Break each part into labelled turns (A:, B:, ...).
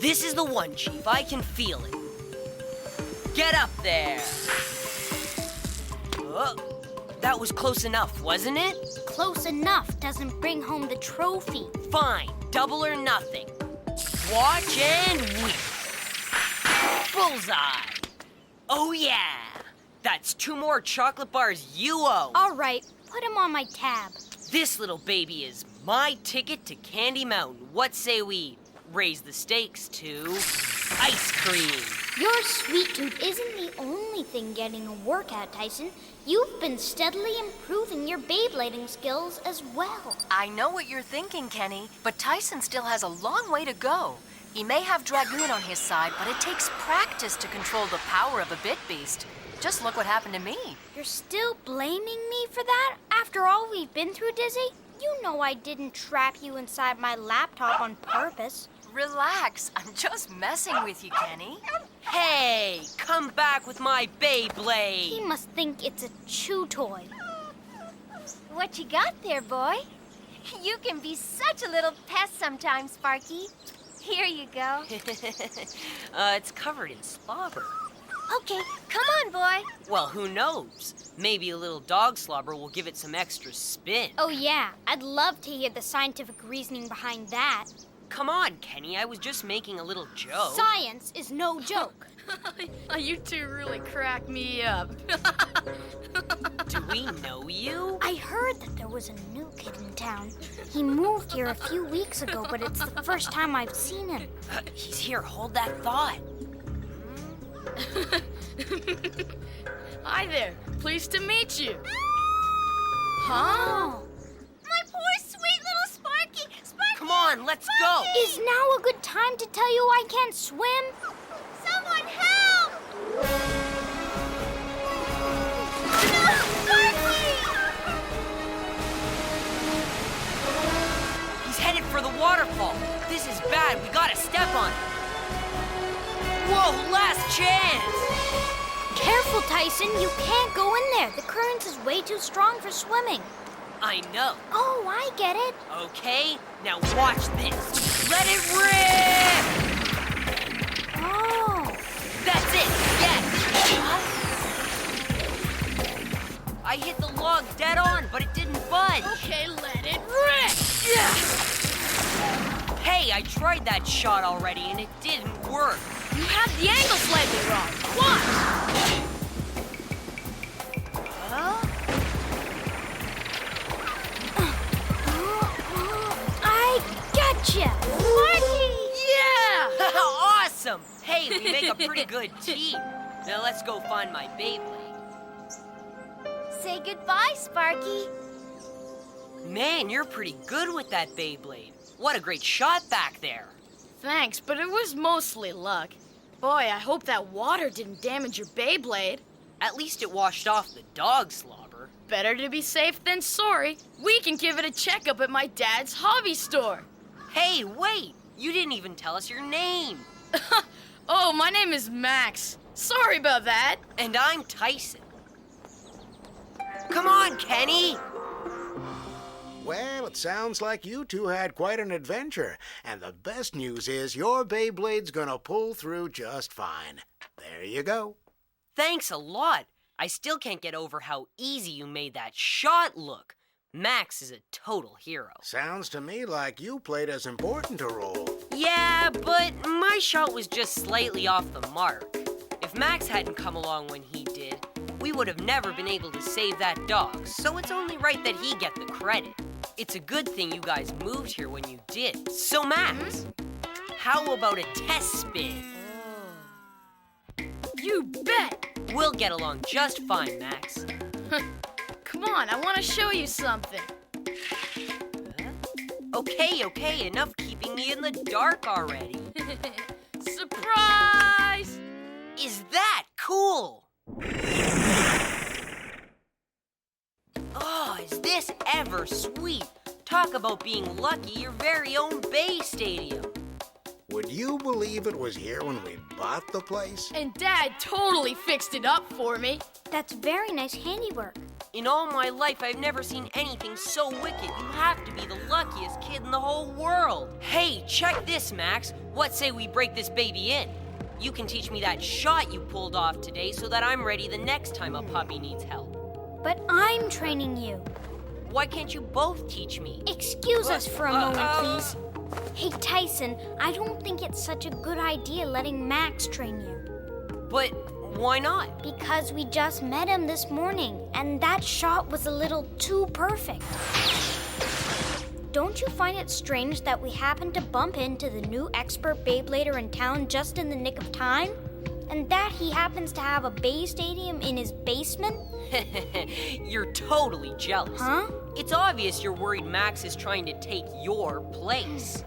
A: This is the one, Chief. I can feel it. Get up there. Oh, that was close enough, wasn't it?
B: Close enough doesn't bring home the trophy.
A: Fine, double or nothing. Watch and weep. Bullseye. Oh yeah, that's 2 more chocolate bars you owe.
B: All right, put him on my tab.
A: This little baby is my ticket to Candy Mountain. What say we raise the stakes to ice cream?
B: Your sweet tooth isn't the only thing getting a workout, Tyson. You've been steadily improving your Beyblading skills as well.
C: I know what you're thinking, Kenny, but Tyson still has a long way to go. He may have Dragoon on his side, but it takes practice to control the power of a Bit Beast. Just look what happened to me.
B: You're still blaming me for that? After all we've been through, Dizzy? You know I didn't trap you inside my laptop on purpose.
C: Relax, I'm just messing with you, Kenny.
A: Hey, come back with my
B: He
A: Beyblade.
B: must think it's a chew toy.
D: What you got there, boy? You can be such a little pest sometimes, Sparky. Here you go.
A: It's covered in slobber.
D: Okay, come on, boy.
A: Well, who knows? Maybe a little dog slobber will give it some extra spin.
B: Oh yeah, I'd love to hear the scientific reasoning behind that.
A: Come on, Kenny, I was just making a little joke.
B: Science is no joke.
E: You two really crack me up.
A: Do we know you?
B: I heard that there was a new kid in town. He moved here a few weeks ago, but it's the first time I've seen him.
A: He's here, hold that thought.
E: Hi there. Pleased to meet you.
B: Huh?
D: My poor sweet little Sparky. Sparky!
A: Come on, let's go.
B: Is now a good time to tell you I can't swim?
D: Someone help! No, Sparky!
A: He's headed for the waterfall. This is bad, we gotta step on it. Whoa, last chance!
B: Careful, Tyson. You can't go in there. The current is way too strong for swimming.
A: I know.
B: Oh, I get it.
A: Okay, now watch this. Let it rip!
B: Oh.
A: That's it, yes! I hit the log dead on, but it didn't budge.
E: Okay, let it rip.
A: Hey, I tried that shot already and it didn't work.
E: You had the angle slightly wrong. Watch.
B: I gotcha.
E: Yeah!
A: Awesome! Hey, we make a pretty good team. Now let's go find my Beyblade.
D: Say goodbye, Sparky.
A: Man, you're pretty good with that Beyblade. What a great shot back there.
E: Thanks, but it was mostly luck. Boy, I hope that water didn't damage your Beyblade.
A: At least it washed off the dog slobber.
E: Better to be safe than sorry. We can give it a checkup at my dad's hobby store.
A: Hey, wait! You didn't even tell us your name.
E: Oh, my name is Max. Sorry about that.
A: And I'm Tyson. Come on, Kenny!
F: Well, it sounds like you two had quite an adventure. And the best news is your Beyblade's gonna pull through just fine. There you go.
A: Thanks a lot. I still can't get over how easy you made that shot look. Max is a total hero.
F: Sounds to me like you played as important a role.
A: Yeah, but my shot was just slightly off the mark. If Max hadn't come along when he did, we would have never been able to save that dog, so it's only right that he get the credit. It's a good thing you guys moved here when you did. So, Max, how about a test spin?
E: You bet.
A: We'll get along just fine, Max.
E: Come on, I want to show you something.
A: Okay, enough keeping me in the dark already.
E: Surprise!
A: Is that cool? Oh, is this ever sweet? Talk about being lucky, your very own Bay Stadium.
F: Would you believe it was here when we bought the place?
E: And Dad totally fixed it up for me.
B: That's very nice handiwork.
A: In all my life, I've never seen anything so wicked. You have to be the luckiest kid in the whole world. Hey, check this, Max. What say we break this baby in? You can teach me that shot you pulled off today so that I'm ready the next time a puppy needs help.
B: But I'm training you.
A: Why can't you both teach me?
B: Excuse us for a moment, please. Hey, Tyson, I don't think it's such a good idea letting Max train you.
A: But why not?
B: Because we just met him this morning, and that shot was a little too perfect. Don't you find it strange that we happened to bump into the new expert Beyblader in town just in the nick of time? And that he happens to have a Bay Stadium in his basement?
A: You're totally jealous.
B: Huh?
A: It's obvious you're worried Max is trying to take your place.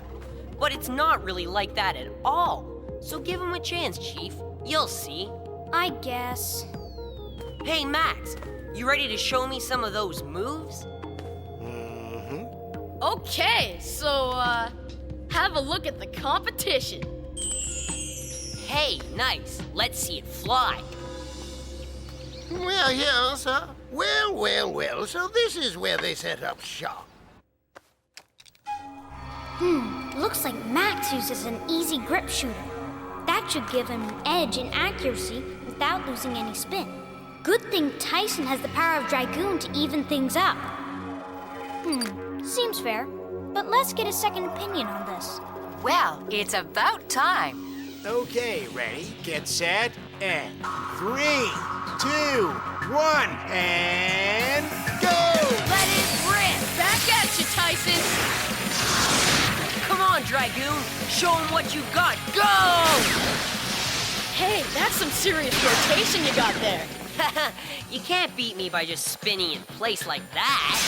A: But it's not really like that at all. So give him a chance, Chief. You'll see.
B: I guess.
A: Hey, Max, you ready to show me some of those moves?
E: Okay, so, have a look at the competition.
A: Hey, nice. Let's see it fly.
G: Well, here, sir. Well, so this is where they set up shop.
B: Looks like Max uses an easy grip shooter. That should give him an edge in accuracy without losing any spin. Good thing Tyson has the power of Dragoon to even things up. Seems fair. But let's get a second opinion on this.
C: Well, it's about time.
F: Okay, ready, get set, and 3, 2, 1, and go!
A: Let it rip!
E: Back at you, Tyson.
A: Come on, Dragoon. Show him what you got. Go!
E: Hey, that's some serious rotation you got there.
A: You can't beat me by just spinning in place like that.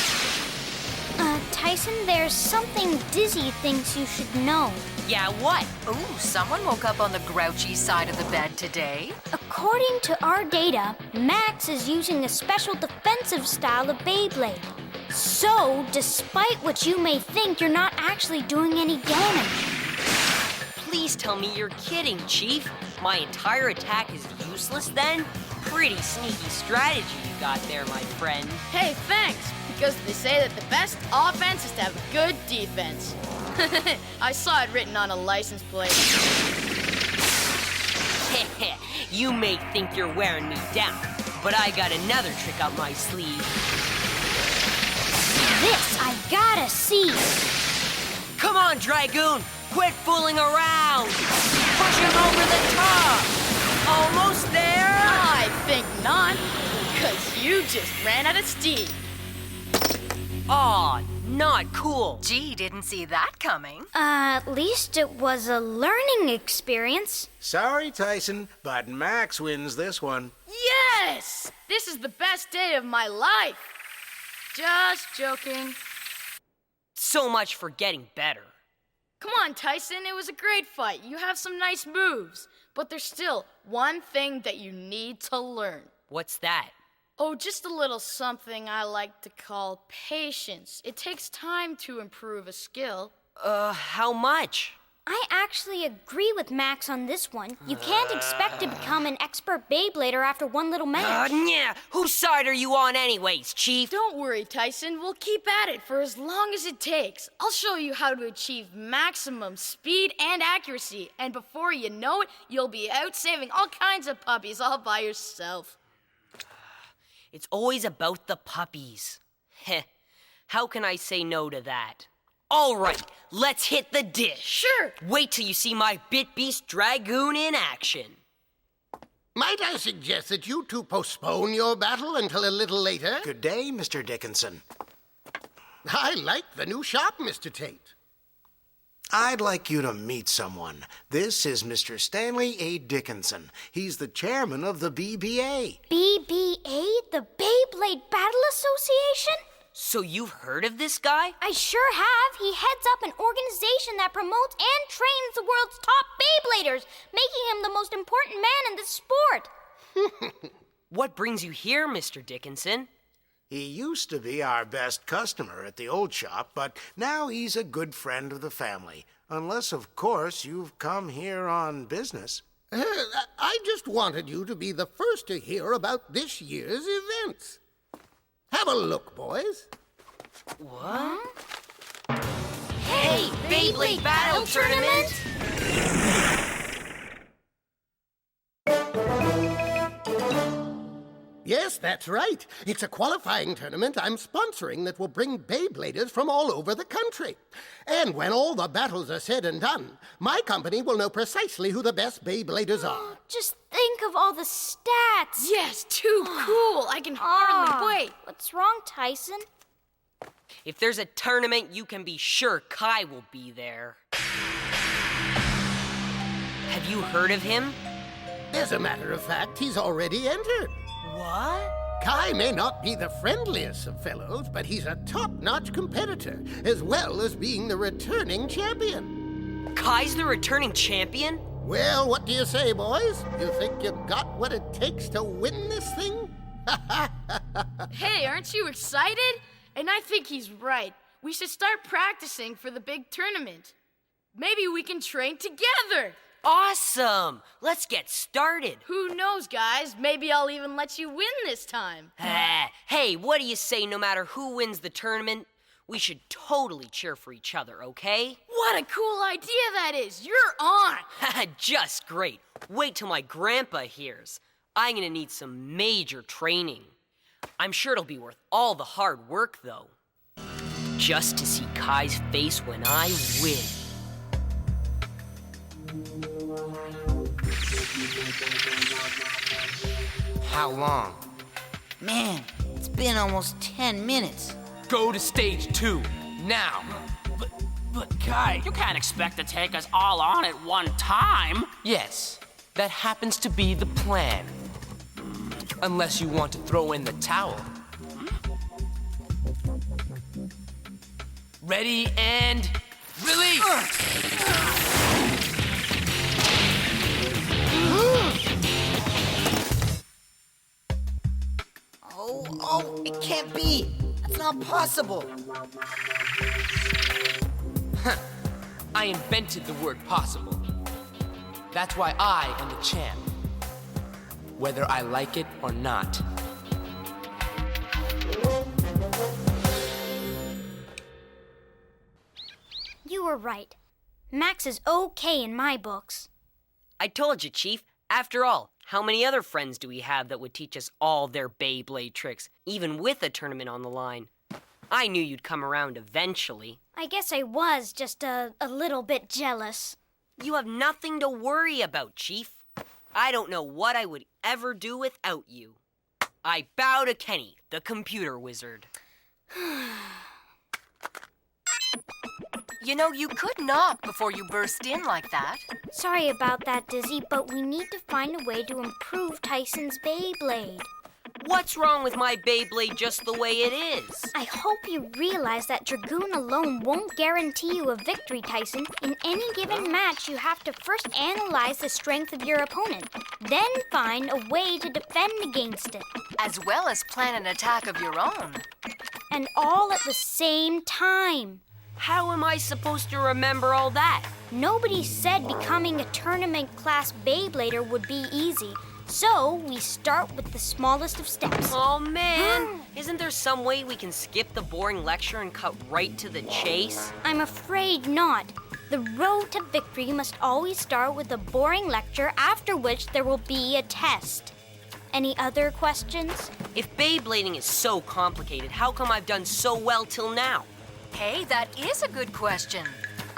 B: Tyson, there's something Dizzy thinks you should know.
A: Yeah, what?
C: Ooh, someone woke up on the grouchy side of the bed today.
B: According to our data, Max is using a special defensive style of Beyblade. So, despite what you may think, you're not actually doing any damage.
A: Please tell me you're kidding, Chief. My entire attack is useless then? Pretty sneaky strategy you got there, my friend.
E: Hey, thanks, because they say that the best offense is to have a good defense. I saw it written on a license plate.
A: You may think you're wearing me down, but I got another trick up my sleeve.
B: This I gotta see.
A: Come on, Dragoon! Quit fooling around! Push him over the top! Almost there!
E: I think not, because you just ran out of steam.
A: Aw, not cool.
C: Gee, didn't see that coming.
B: At least it was a learning experience.
F: Sorry, Tyson, but Max wins this one.
E: Yes! This is the best day of my life. Just joking.
A: So much for getting better.
E: Come on, Tyson, it was a great fight. You have some nice moves. But there's still one thing that you need to learn.
A: What's that?
E: Oh, just a little something I like to call patience. It takes time to improve a skill.
A: How much?
B: I actually agree with Max on this one. You can't expect to become an expert Beyblader after one little match.
A: Yeah. Whose side are you on anyways, Chief?
E: Don't worry, Tyson. We'll keep at it for as long as it takes. I'll show you how to achieve maximum speed and accuracy. And before you know it, you'll be out saving all kinds of puppies all by yourself.
A: It's always about the puppies. Heh. How can I say no to that? All right, let's hit the dish.
E: Sure.
A: Wait till you see my Bit Beast Dragoon in action.
G: Might I suggest that you two postpone your battle until a little later?
F: Good day, Mr. Dickinson.
G: I like the new shop, Mr. Tate.
F: I'd like you to meet someone. This is Mr. Stanley A. Dickinson. He's the chairman of the BBA.
B: BBA? The Beyblade Battle Association?
A: So you've heard of this guy?
B: I sure have. He heads up an organization that promotes and trains the world's top Beybladers, making him the most important man in the sport.
A: What brings you here, Mr. Dickinson?
F: He used to be our best customer at the old shop, but now he's a good friend of the family. Unless, of course, you've come here on business.
G: I just wanted you to be the first to hear about this year's events. Have a look, boys.
A: What? Hey, Beyblade Battle Tournament!
G: Yes, that's right. It's a qualifying tournament I'm sponsoring that will bring Beybladers from all over the country. And when all the battles are said and done, my company will know precisely who the best Beybladers are.
B: Just think of all the stats.
E: Yes, too cool. I can hardly wait.
B: What's wrong, Tyson?
A: If there's a tournament, you can be sure Kai will be there. Have you heard of him?
G: As a matter of fact, he's already entered.
A: What?
G: Kai may not be the friendliest of fellows, but he's a top-notch competitor, as well as being the returning champion.
A: Kai's the returning champion?
G: Well, what do you say, boys? You think you've got what it takes to win this thing?
E: Hey, aren't you excited? And I think he's right. We should start practicing for the big tournament. Maybe we can train together.
A: Awesome! Let's get started.
E: Who knows, guys? Maybe I'll even let you win this time.
A: Hey, what do you say no matter who wins the tournament? We should totally cheer for each other, okay?
E: What a cool idea that is! You're on!
A: Just great. Wait till my grandpa hears. I'm gonna need some major training. I'm sure it'll be worth all the hard work, though. Just to see Kai's face when I win.
H: How long? Man, it's been almost 10 minutes.
I: Go to stage 2, now.
J: But Kai, you can't expect to take us all on at one time.
I: Yes, that happens to be the plan. Unless you want to throw in the towel. Ready and release!
H: Oh, it can't be. That's not possible.
I: I invented the word possible. That's why I am the champ. Whether I like it or not.
B: You were right. Max is okay in my books.
A: I told you, Chief. After all, how many other friends do we have that would teach us all their Beyblade tricks, even with a tournament on the line? I knew you'd come around eventually.
B: I guess I was just a little bit jealous.
A: You have nothing to worry about, Chief. I don't know what I would ever do without you. I bow to Kenny, the computer wizard.
C: You know, you could knock before you burst in like that.
B: Sorry about that, Dizzy, but we need to find a way to improve Tyson's Beyblade.
A: What's wrong with my Beyblade just the way it is?
B: I hope you realize that Dragoon alone won't guarantee you a victory, Tyson. In any given match, you have to first analyze the strength of your opponent, then find a way to defend against it.
C: As well as plan an attack of your own.
B: And all at the same time.
A: How am I supposed to remember all that?
B: Nobody said becoming a tournament-class Beyblader would be easy. So, we start with the smallest of steps.
A: Oh, man. Isn't there some way we can skip the boring lecture and cut right to the chase?
B: I'm afraid not. The road to victory must always start with a boring lecture, after which there will be a test. Any other questions?
A: If Beyblading is so complicated, how come I've done so well till now?
C: Hey, that is a good question.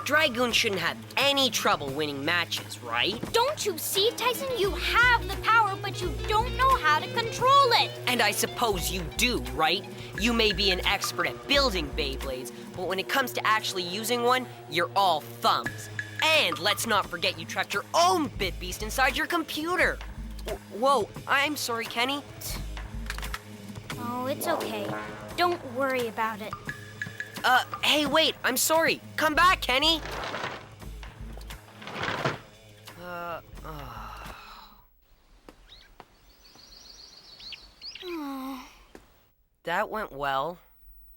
A: Dragoon shouldn't have any trouble winning matches, right?
B: Don't you see, Tyson? You have the power, but you don't know how to control it.
A: And I suppose you do, right? You may be an expert at building Beyblades, but when it comes to actually using one, you're all thumbs. And let's not forget you trapped your own bit beast inside your computer. Whoa, I'm sorry, Kenny.
B: Oh, it's okay. Don't worry about it.
A: Hey, wait, I'm sorry. Come back, Kenny. That went well.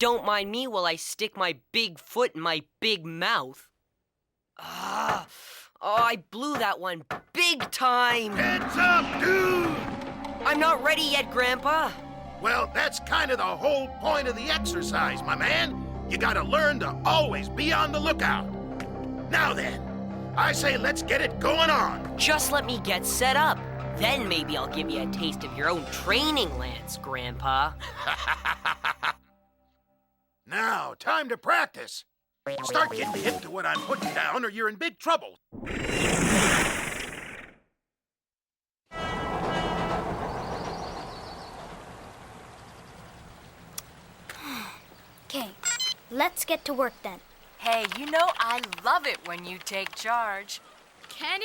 A: Don't mind me while I stick my big foot in my big mouth. I blew that one big time.
G: Heads up, dude!
A: I'm not ready yet, Grandpa.
K: Well, that's kind of the whole point of the exercise, my man. You gotta learn to always be on the lookout. Now then, I say let's get it going on.
A: Just let me get set up. Then maybe I'll give you a taste of your own training lance, Grandpa.
K: Now, time to practice. Start getting hip to what I'm putting down or you're in big trouble.
B: Okay, let's get to work then.
C: Hey, you know I love it when you take charge.
E: Kenny?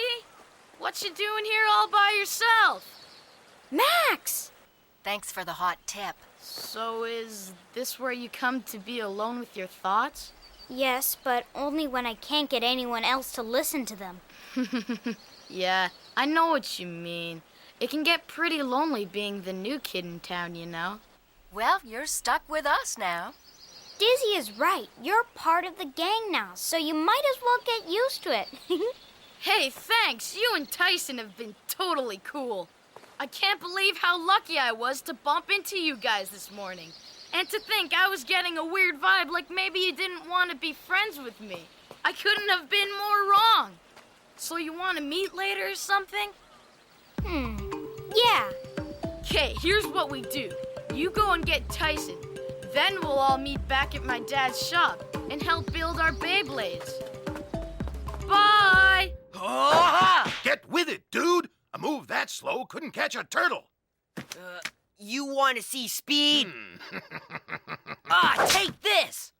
E: What you doing here all by yourself?
B: Max!
C: Thanks for the hot tip.
E: So is this where you come to be alone with your thoughts?
B: Yes, but only when I can't get anyone else to listen to them.
E: Yeah, I know what you mean. It can get pretty lonely being the new kid in town, you know?
C: Well, you're stuck with us now.
B: Dizzy is right. You're part of the gang now, so you might as well get used to it.
E: Hey, thanks. You and Tyson have been totally cool. I can't believe how lucky I was to bump into you guys this morning. And to think I was getting a weird vibe like maybe you didn't want to be friends with me. I couldn't have been more wrong. So you want to meet later or something?
B: Yeah.
E: Okay, here's what we do. You go and get Tyson. Then we'll all meet back at my dad's shop and help build our Beyblades. Bye!
K: Get with it, dude. A move that slow couldn't catch a turtle.
A: You want to see speed? Take this!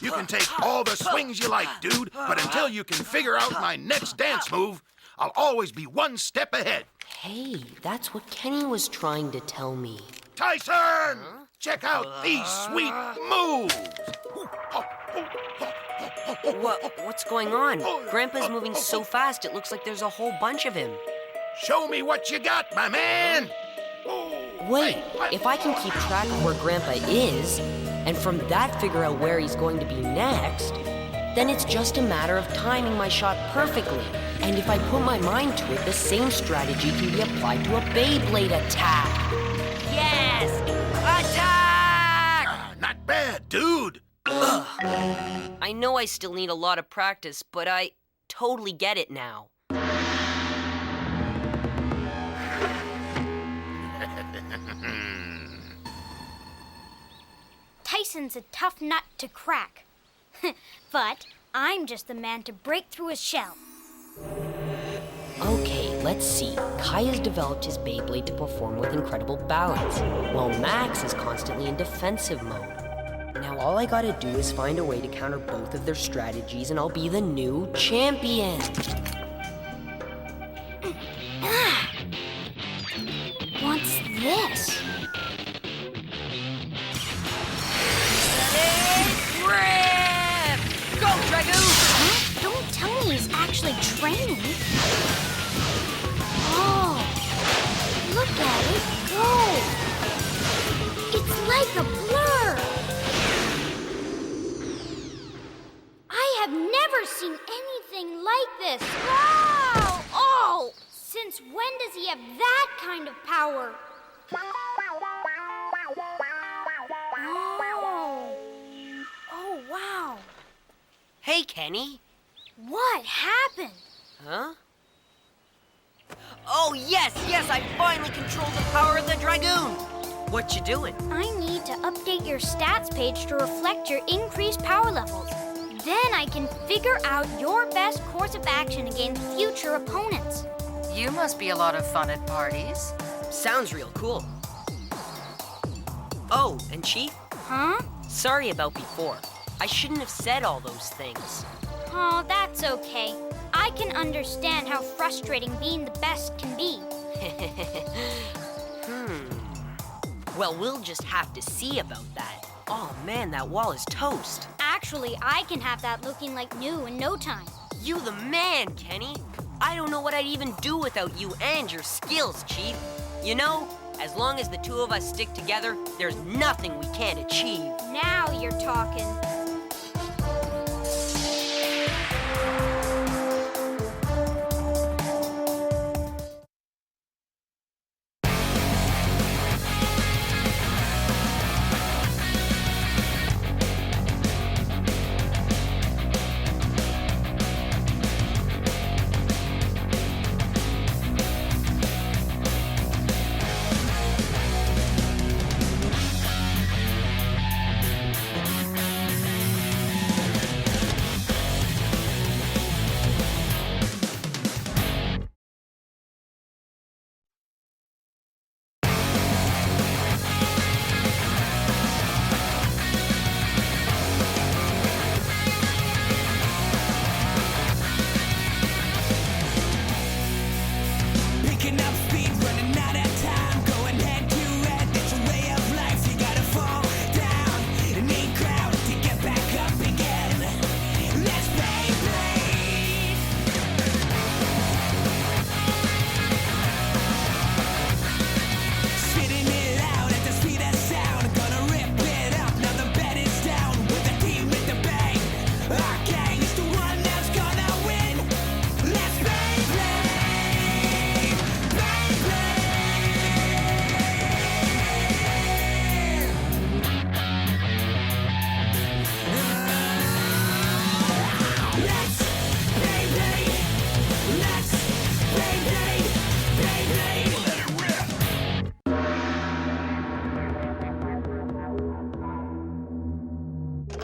K: You can take all the swings you like, dude, but until you can figure out my next dance move, I'll always be one step ahead.
A: Hey, that's what Kenny was trying to tell me.
K: Tyson! Check out these sweet moves!
A: What's going on? Grandpa's moving so fast, it looks like there's a whole bunch of him.
K: Show me what you got, my man!
A: Wait, if I can keep track of where Grandpa is, and from that figure out where he's going to be next, then it's just a matter of timing my shot perfectly. And if I put my mind to it, the same strategy can be applied to a Beyblade attack. Yes! Attack!
K: Not bad, dude.
A: I know I still need a lot of practice, but I totally get it now.
B: Tyson's a tough nut to crack. But I'm just the man to break through his shell.
A: Okay, let's see. Kai has developed his Beyblade to perform with incredible balance, while Max is constantly in defensive mode. Now all I gotta do is find a way to counter both of their strategies and I'll be the new champion.
B: What's this?
A: Rip! Go, Dragoon!
B: Huh? Don't tell me he's actually training. Oh, look at it go! It's like a blur! I have never seen anything like this. Wow! Oh! Since when does he have that kind of power? Oh, wow.
A: Hey, Kenny.
B: What happened?
A: Huh? Oh, yes, I finally controlled the power of the Dragoon. What you doing?
B: I need to update your stats page to reflect your increased power levels. Then I can figure out your best course of action against future opponents.
C: You must be a lot of fun at parties.
A: Sounds real cool. Oh, and Chief?
B: Huh?
A: Sorry about before. I shouldn't have said all those things.
B: Oh, that's okay. I can understand how frustrating being the best can be.
A: Well, we'll just have to see about that. Oh man, that wall is toast.
B: Actually, I can have that looking like new in no time.
A: You the man, Kenny. I don't know what I'd even do without you and your skills, Chief. You know, as long as the two of us stick together, there's nothing we can't achieve.
B: Now you're talking.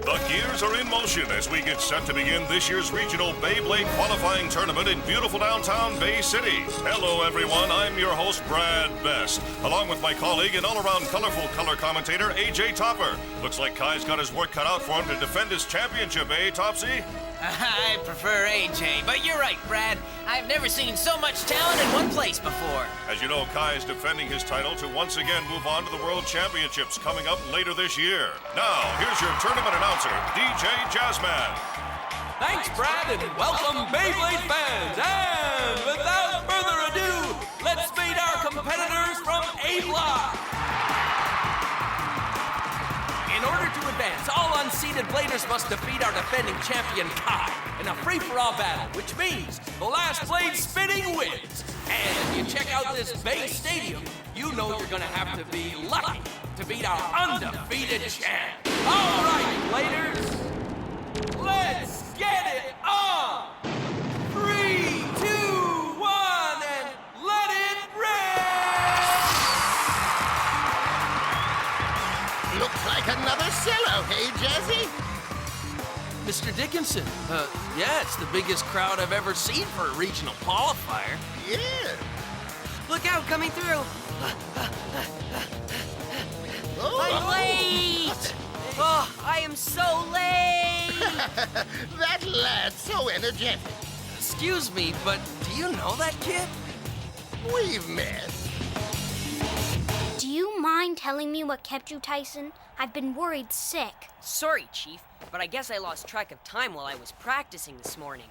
L: The gears are in motion as we get set to begin this year's Regional Beyblade Qualifying Tournament in beautiful downtown Bay City. Hello, everyone. I'm your host, Brad Best, along with my colleague and all-around colorful color commentator, AJ Topper. Looks like Kai's got his work cut out for him to defend his championship, eh, Topsy?
M: I prefer AJ, but you're right, Brad. I've never seen so much talent in one place before.
L: As you know, Kai is defending his title to once again move on to the World Championships coming up later this year. Now, here's your tournament announcer, DJ Jazzman.
N: Thanks, Brad, and welcome, Beyblade fans. And without further ado, let's meet our competitors from A Block. In order to advance, all unseeded bladers must defeat our defending champion, Kai, in a free-for-all battle, which means the last blade spinning wins. And if you check out this Bay Stadium, you know you're gonna have to be lucky to beat our undefeated champ. All right, bladers, let's get it on! 3, 2, 1, and let it rip!
G: Looks like another sellout, hey, Jazzy?
N: Mr. Dickinson, yeah, it's the biggest crowd I've ever seen for a regional qualifier.
G: Yeah.
A: Look out, coming through. I'm late! Oh, I am so late!
G: That lad's so energetic.
N: Excuse me, but do you know that kid?
G: We've met.
B: Do you mind telling me what kept you, Tyson? I've been worried sick.
A: Sorry, Chief, but I guess I lost track of time while I was practicing this morning.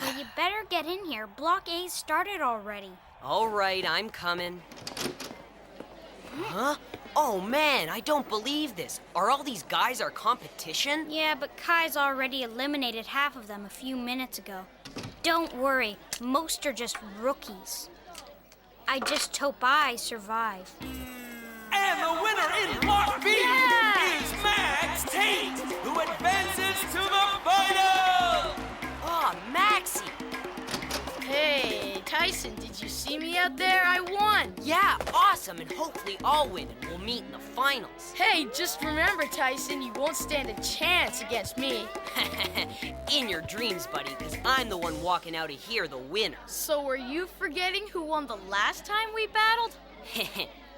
B: Well, you better get in here. Block A started already.
A: All right, I'm coming. Huh? Oh, man, I don't believe this. Are all these guys our competition?
B: Yeah, but Kai's already eliminated half of them a few minutes ago. Don't worry, most are just rookies. I just hope I survive.
N: And the winner in Block B is Max Tate, who advances to the final!
A: Oh, Maxie!
E: Hey, Tyson, did you see me out there? I won!
A: Yeah, awesome, and hopefully I'll win and we'll meet in the finals.
E: Hey, just remember, Tyson, you won't stand a chance against me.
A: In your dreams, buddy, because I'm the one walking out of here the winner.
E: So were you forgetting who won the last time we battled?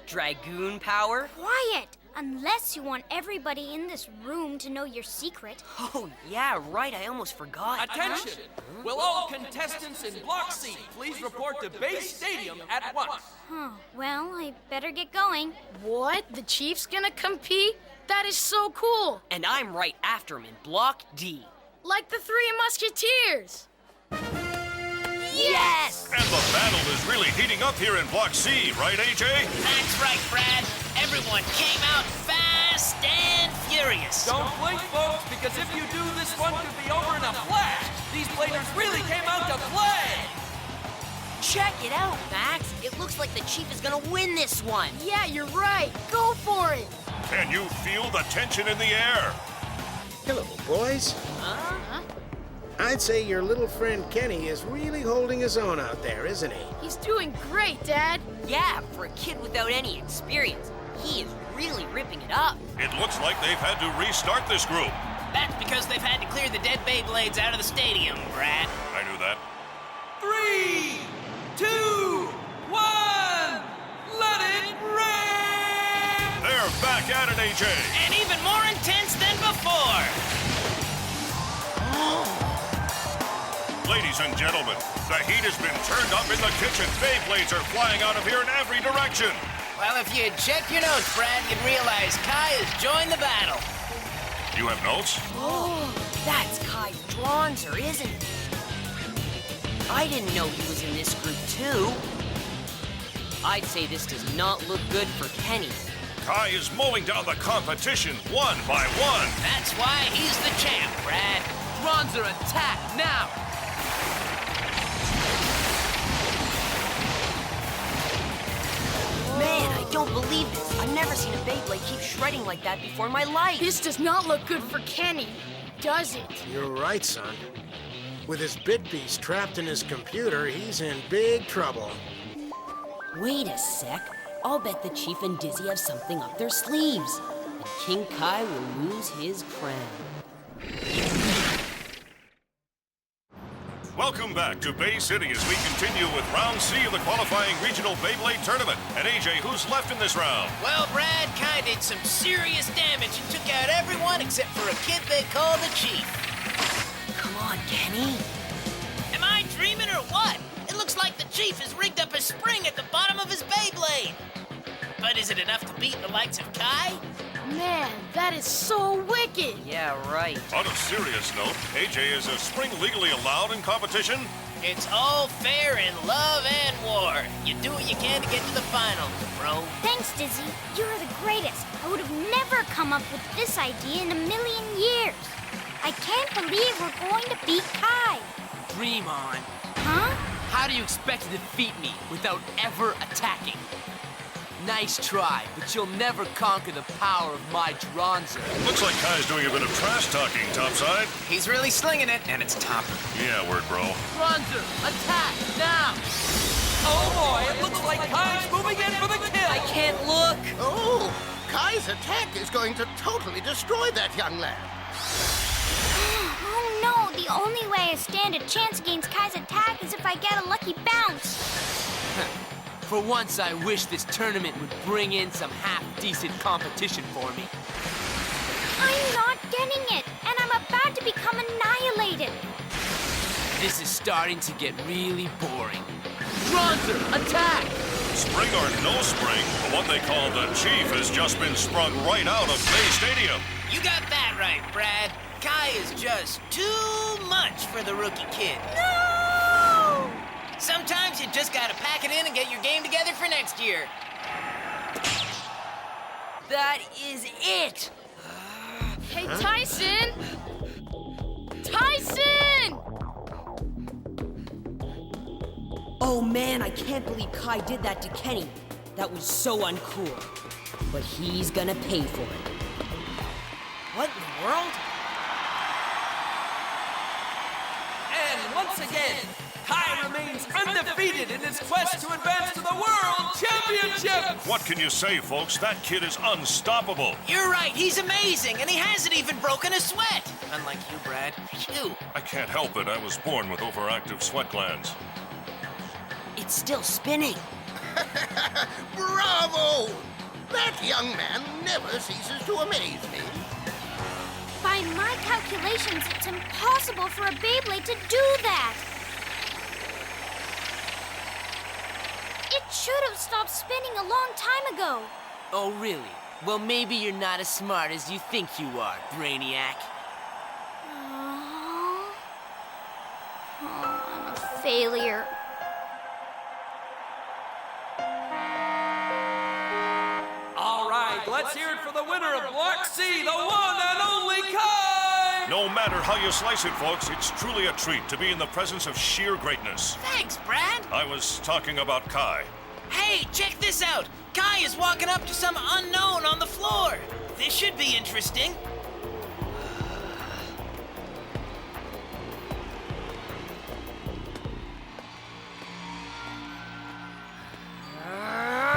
A: Dragoon power?
B: Quiet! Unless you want everybody in this room to know your secret.
A: Oh, yeah, right. I almost forgot.
N: Attention! Will all contestants in Block C please report to Bay Stadium at once?
B: Huh. Well, I better get going.
E: What? The Chief's gonna compete? That is so cool!
A: And I'm right after him in Block D.
E: Like the Three Musketeers!
A: Yes!
L: And the battle is really heating up here in Block C, right, AJ?
M: That's right, Brad. Everyone came out fast and furious.
N: Don't blink, folks, because if you do, this one could be over in a flash. These bladers really came out to play.
A: Check it out, Max. It looks like the Chief is gonna win this one.
E: Yeah, you're right. Go for it.
L: Can you feel the tension in the air?
F: Hello, boys.
A: Huh?
F: I'd say your little friend Kenny is really holding his own out there, isn't he?
E: He's doing great, Dad.
A: Yeah, for a kid without any experience, he is really ripping it up.
L: It looks like they've had to restart this group.
M: That's because they've had to clear the dead Beyblades out of the stadium, Brad.
L: I knew that.
N: 3, 2, 1, let it rip!
L: They're back at it, AJ.
M: And even more intense than before.
L: Ladies and gentlemen, the heat has been turned up in the kitchen. Beyblades are flying out of here in every direction.
M: Well, if you'd check your notes, Brad, you'd realize Kai has joined the battle.
L: You have notes?
A: Oh, that's Kai Dronzer, isn't it? I didn't know he was in this group, too. I'd say this does not look good for Kenny.
L: Kai is mowing down the competition one by one.
M: That's why he's the champ, Brad.
I: Dronzer, attack now!
A: Man, I don't believe this. I've never seen a Beyblade keep shredding like that before in my life.
E: This does not look good for Kenny, does it?
F: You're right, son. With his bit beast trapped in his computer, he's in big trouble.
A: Wait a sec. I'll bet the Chief and Dizzy have something up their sleeves. King Kai will lose his crown.
L: Welcome back to Bay City as we continue with Round C of the Qualifying Regional Beyblade Tournament. And AJ, who's left in this round?
M: Well, Brad, Kai did some serious damage and took out everyone except for a kid they call the Chief.
A: Come on, Kenny.
M: Am I dreaming or what? It looks like the Chief has rigged up a spring at the bottom of his Beyblade. But is it enough to beat the likes of Kai?
E: Man, that is so wicked.
A: Yeah, right.
L: On a serious note, AJ, is a spring legally allowed in competition?
M: It's all fair in love and war. You do what you can to get to the finals, bro.
B: Thanks, Dizzy. You're the greatest. I would have never come up with this idea in a million years. I can't believe we're going to beat Kai.
I: Dream on.
B: Huh?
I: How do you expect to defeat me without ever attacking? Nice try, but you'll never conquer the power of my Dronzer.
L: Looks like Kai's doing a bit of trash talking, topside.
M: He's really slinging it, and it's topper.
L: Yeah, word, bro.
I: Dronzer, attack, now! Oh boy, it looks like Kai's moving in for the kill!
A: I can't look!
G: Oh, Kai's attack is going to totally destroy that young lad.
B: Oh no, the only way I stand a chance against Kai's attack is if I get a lucky bounce.
I: For once, I wish this tournament would bring in some half-decent competition for me.
B: I'm not getting it, and I'm about to become annihilated.
I: This is starting to get really boring. Dronzer, attack!
L: Spring or no spring, the one they call the Chief has just been sprung right out of Bay Stadium.
M: You got that right, Brad. Kai is just too much for the rookie kid.
B: No!
M: Sometimes you just gotta pack it in and get your game together for next year.
A: That is it!
E: Hey, Tyson! Tyson!
A: Oh man, I can't believe Kai did that to Kenny. That was so uncool. But he's gonna pay for it. What in the world?
N: And once again, Kai remains undefeated in his quest to advance to the World Championship!
L: What can you say, folks? That kid is unstoppable.
M: You're right, he's amazing, and he hasn't even broken a sweat. Unlike you, Brad. Phew.
L: I can't help it. I was born with overactive sweat glands.
A: It's still spinning.
G: Bravo! That young man never ceases to amaze me.
B: By my calculations, it's impossible for a Beyblade to do that. It should have stopped spinning a long time ago.
I: Oh, really? Well, maybe you're not as smart as you think you are, Brainiac.
B: Oh, I'm a failure.
N: All right, let's hear it for the winner of Block C, the one and only Kai!
L: No matter how you slice it, folks, it's truly a treat to be in the presence of sheer greatness.
M: Thanks, Brad.
L: I was talking about Kai.
M: Hey, check this out. Kai is walking up to some unknown on the floor. This should be interesting.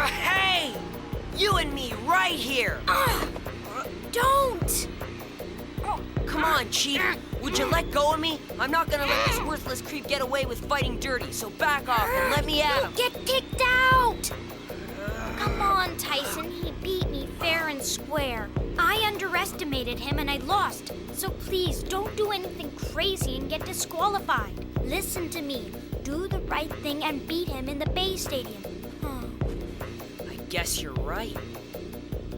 A: Hey! You and me right here!
B: Don't!
A: Come on, Chief. Would you let go of me? I'm not gonna let this worthless creep get away with fighting dirty, so back off and let me at him.
B: Get kicked out! Come on, Tyson. He beat me fair and square. I underestimated him and I lost. So please, don't do anything crazy and get disqualified. Listen to me. Do the right thing and beat him in the Bay Stadium.
A: I guess you're right.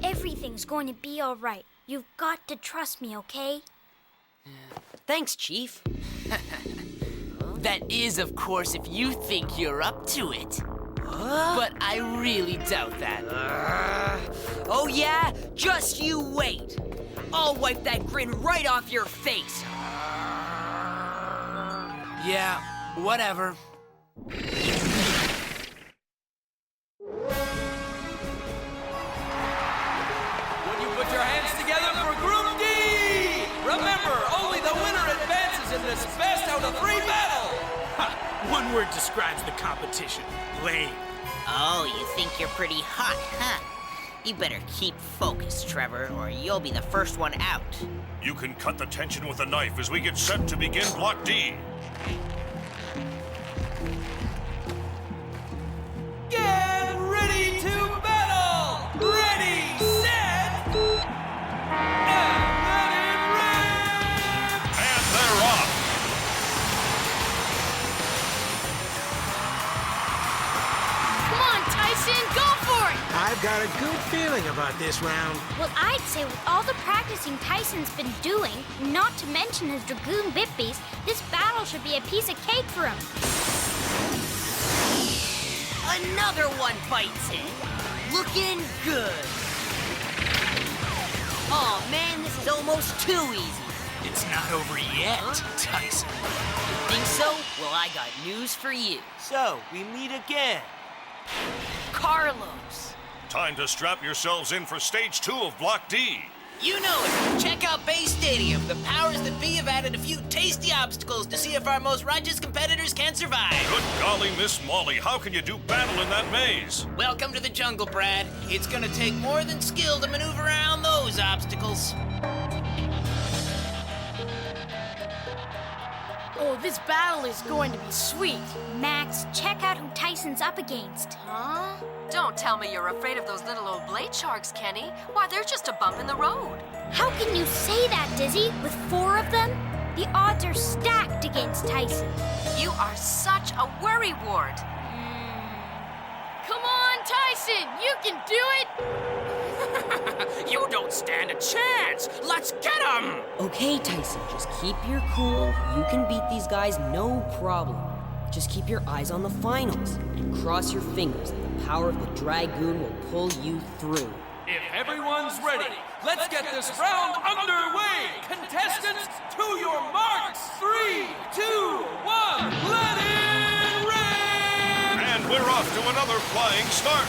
B: Everything's going to be all right. You've got to trust me, okay?
A: Thanks, Chief.
I: That is, of course, if you think you're up to it. But I really doubt that.
A: Oh yeah? Just you wait. I'll wipe that grin right off your face.
I: Yeah, whatever.
N: Would you put your hands together for Group D? Remember, only the winner advances in this best out of 3 battle.
J: Ha! One word describes the competition. Lame.
H: Oh, you think you're pretty hot, huh? You better keep focused, Trevor, or you'll be the first one out.
L: You can cut the tension with a knife as we get set to begin Block D.
N: Get ready to battle! Ready, set, and let it rip!
L: And they're off!
E: Come on, Tyson, go for it!
F: I've got a good feeling about this round.
B: Well, I'd say with all the practicing Tyson's been doing, not to mention his Dragoon Bit Beast, this battle should be a piece of cake for him.
A: Another one bites it. Looking good. Oh man, this is almost too easy.
J: It's not over yet, Tyson.
A: You think so? Well, I got news for you.
I: So, we meet again.
A: Carlos.
L: Time to strap yourselves in for stage 2 of Block D.
M: You know it. Check out Bay Stadium. The powers that be have added a few tasty obstacles to see if our most righteous competitors can survive.
L: Good golly, Miss Molly, how can you do battle in that maze?
M: Welcome to the jungle, Brad. It's gonna take more than skill to maneuver around those obstacles.
E: Oh, this battle is going to be sweet.
B: Max, check out who Tyson's up against.
E: Huh?
C: Don't tell me you're afraid of those little old blade sharks, Kenny. Why, they're just a bump in the road.
B: How can you say that, Dizzy? With 4 of them? The odds are stacked against Tyson.
C: You are such a worrywart.
E: Come on, Tyson, you can do it!
J: You don't stand a chance. Let's get him!
A: Okay, Tyson, just keep your cool. You can beat these guys, no problem. Just keep your eyes on the finals and cross your fingers that the power of the Dragoon will pull you through.
N: If everyone's ready, let's get this round underway! Contestants, to your marks! 3, 2, 1, let it rip!
L: And we're off to another flying start.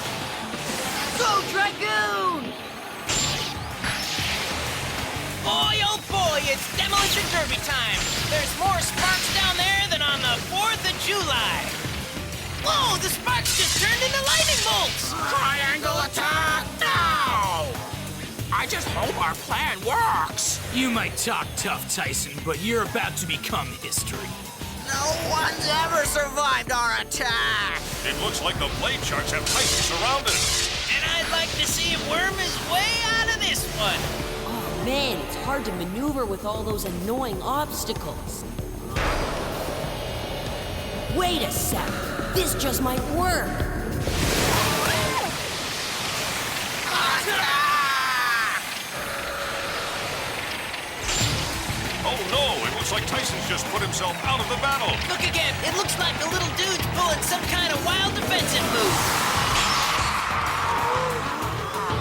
A: Go, Dragoon!
M: Boy, oh boy, it's demolition derby time. There's more sparks down there than on the 4th of July. Whoa, the sparks just turned into lightning bolts.
J: Triangle attack now! I just hope our plan works. You might talk tough, Tyson, but you're about to become history.
H: No one's ever survived our attack!
L: It looks like the blade sharks have Tyson surrounded.
M: And I'd like to see him worm his way out of this one.
A: Oh man, it's hard to maneuver with all those annoying obstacles. Wait a sec. This just might work.
L: Oh no, it looks like Tyson's just put himself out of the battle.
M: Look again. It looks like the little dude's pulling some kind of wild defensive move.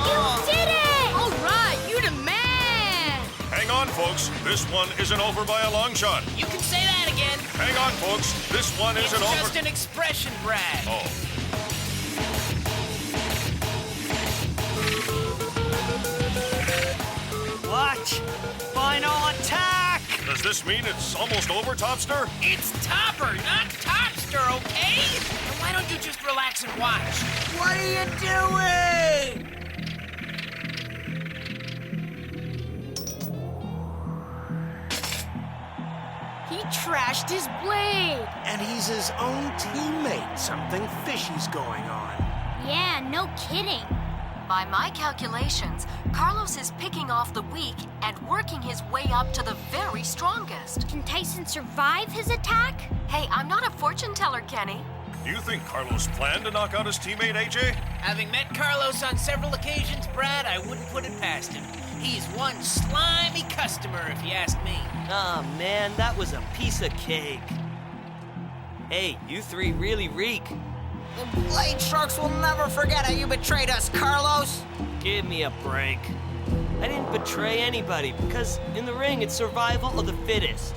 B: You did it!
E: All right, you the man!
L: Hang on, folks. This one isn't over by a long shot.
M: You can say that again.
L: Hang on, folks. This one isn't
M: It's
L: over.
M: just an expression, Brad.
L: Oh.
J: Watch! Final attack!
L: Does this mean it's almost over, Topster?
M: It's Topper, not Topster, okay? And why don't you just relax and watch?
H: What are you doing?
E: He trashed his blade.
F: And he's his own teammate. Something fishy's going on.
B: Yeah, no kidding.
C: By my calculations, Carlos is picking off the weak and working his way up to the very strongest.
B: Can Tyson survive his attack?
C: Hey, I'm not a fortune teller, Kenny.
L: Do you think Carlos planned to knock out his teammate, AJ?
M: Having met Carlos on several occasions, Brad, I wouldn't put it past him. He's one slimy customer, if you ask me.
I: Ah, man, that was a piece of cake. Hey, you 3 really reek.
H: The blade sharks will never forget how you betrayed us, Carlos.
I: Give me a break. I didn't betray anybody because in the ring it's survival of the fittest.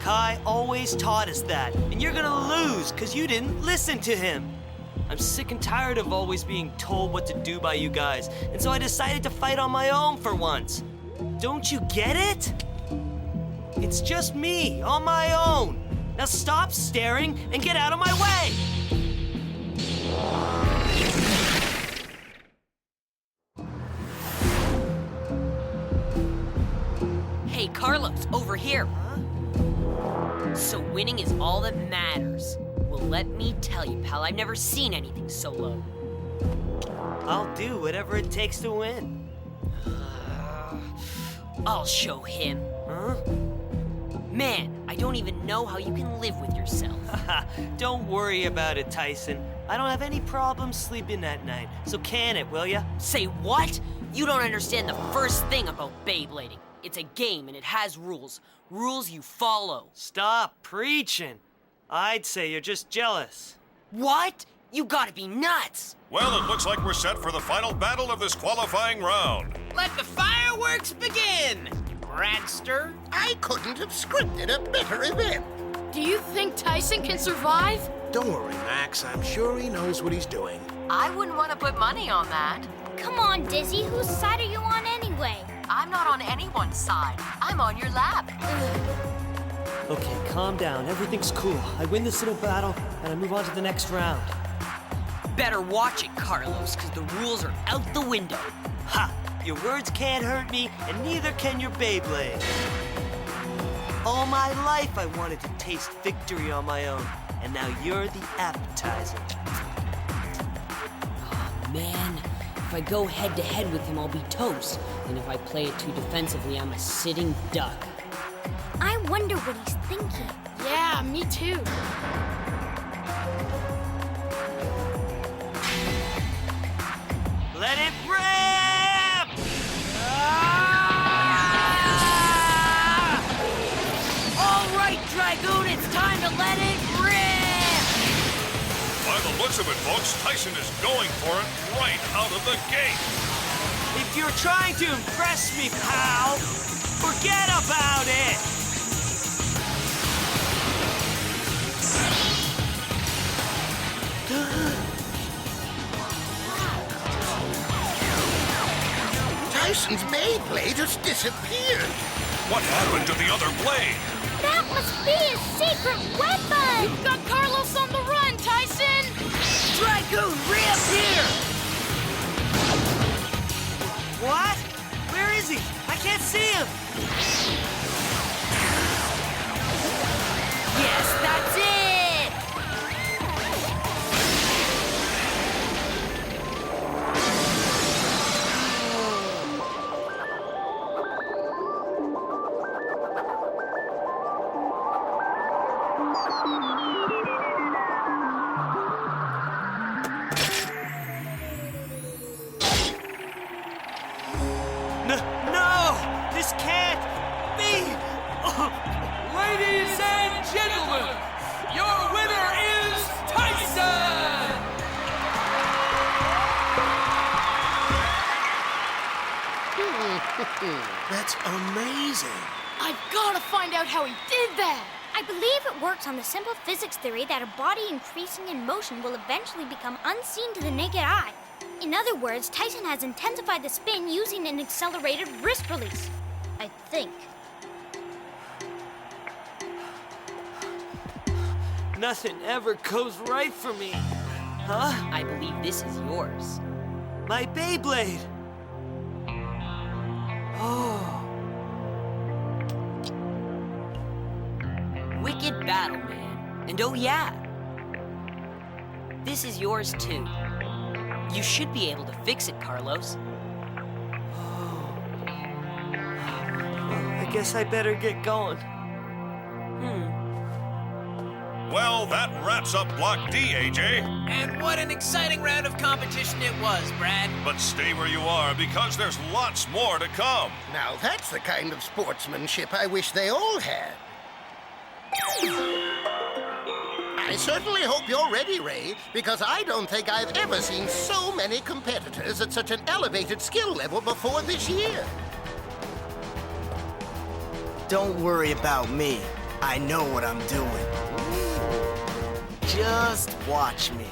I: Kai always taught us that, and you're gonna lose because you didn't listen to him. I'm sick and tired of always being told what to do by you guys, and so I decided to fight on my own for once. Don't you get it? It's just me, on my own. Now stop staring and get out of my way!
A: Hey, Carlos, over here. So winning is all that matters. Well, let me tell you, pal, I've never seen anything so low.
I: I'll do whatever it takes to win.
A: I'll show him.
I: Huh?
A: Man, I don't even know how you can live with yourself.
I: Don't worry about it, Tyson. I don't have any problem sleeping at night, so can it, will ya?
A: Say what? You don't understand the first thing about Beyblading. It's a game and it has rules. Rules you follow.
I: Stop preaching. I'd say you're just jealous.
A: What? You gotta be nuts!
L: Well, it looks like we're set for the final battle of this qualifying round.
M: Let the fireworks begin! Bradster?
G: I couldn't have scripted a better event.
E: Do you think Tyson can survive?
F: Don't worry, Max. I'm sure he knows what he's doing.
C: I wouldn't want to put money on that.
B: Come on, Dizzy. Whose side are you on anyway?
C: I'm not on anyone's side. I'm on your lap.
I: Okay, calm down. Everything's cool. I win this little battle, and I move on to the next round.
A: Better watch it, Carlos, because the rules are out the window.
I: Ha! Your words can't hurt me, and neither can your Beyblade. All my life I wanted to taste victory on my own, and now you're the appetizer.
A: Oh, man. If I go head-to-head with him, I'll be toast. And if I play it too defensively, I'm a sitting duck.
B: I wonder what he's thinking.
E: Yeah, me too.
I: Let it rip!
A: All right, Dragoon, it's time to let it rip!
L: By the looks of it, folks, Tyson is going for it right out of the gate.
I: If you're trying to impress me, pal, forget about it!
G: Tyson's Beyblade has disappeared.
L: What happened to the other blade?
B: That must be his secret weapon!
E: You've got Carlos on the run, Tyson!
A: Dragoon, reappear!
I: What? Where is he? I can't see him!
A: Yes, that's it!
I: No! This can't be!
N: Ladies and gentlemen, your winner is Tyson!
F: That's amazing.
E: I've got to find out how he did that.
B: I believe it works on the simple physics theory that a body increasing in motion will eventually become unseen to the naked eye. In other words, Tyson has intensified the spin using an accelerated wrist release. I think.
I: Nothing ever goes right for me. Huh?
A: I believe this is yours.
I: My Beyblade! Oh.
A: Wicked battle, man. And oh yeah, this is yours too. You should be able to fix it, Carlos.
I: Well, I guess I better get going.
L: Well, that wraps up Block D, AJ.
M: And what an exciting round of competition it was, Brad.
L: But stay where you are, because there's lots more to come.
G: Now that's the kind of sportsmanship I wish they all had. I certainly hope you're ready, Ray, because I don't think I've ever seen so many competitors at such an elevated skill level before this year.
O: Don't worry about me. I know what I'm doing. Just watch me.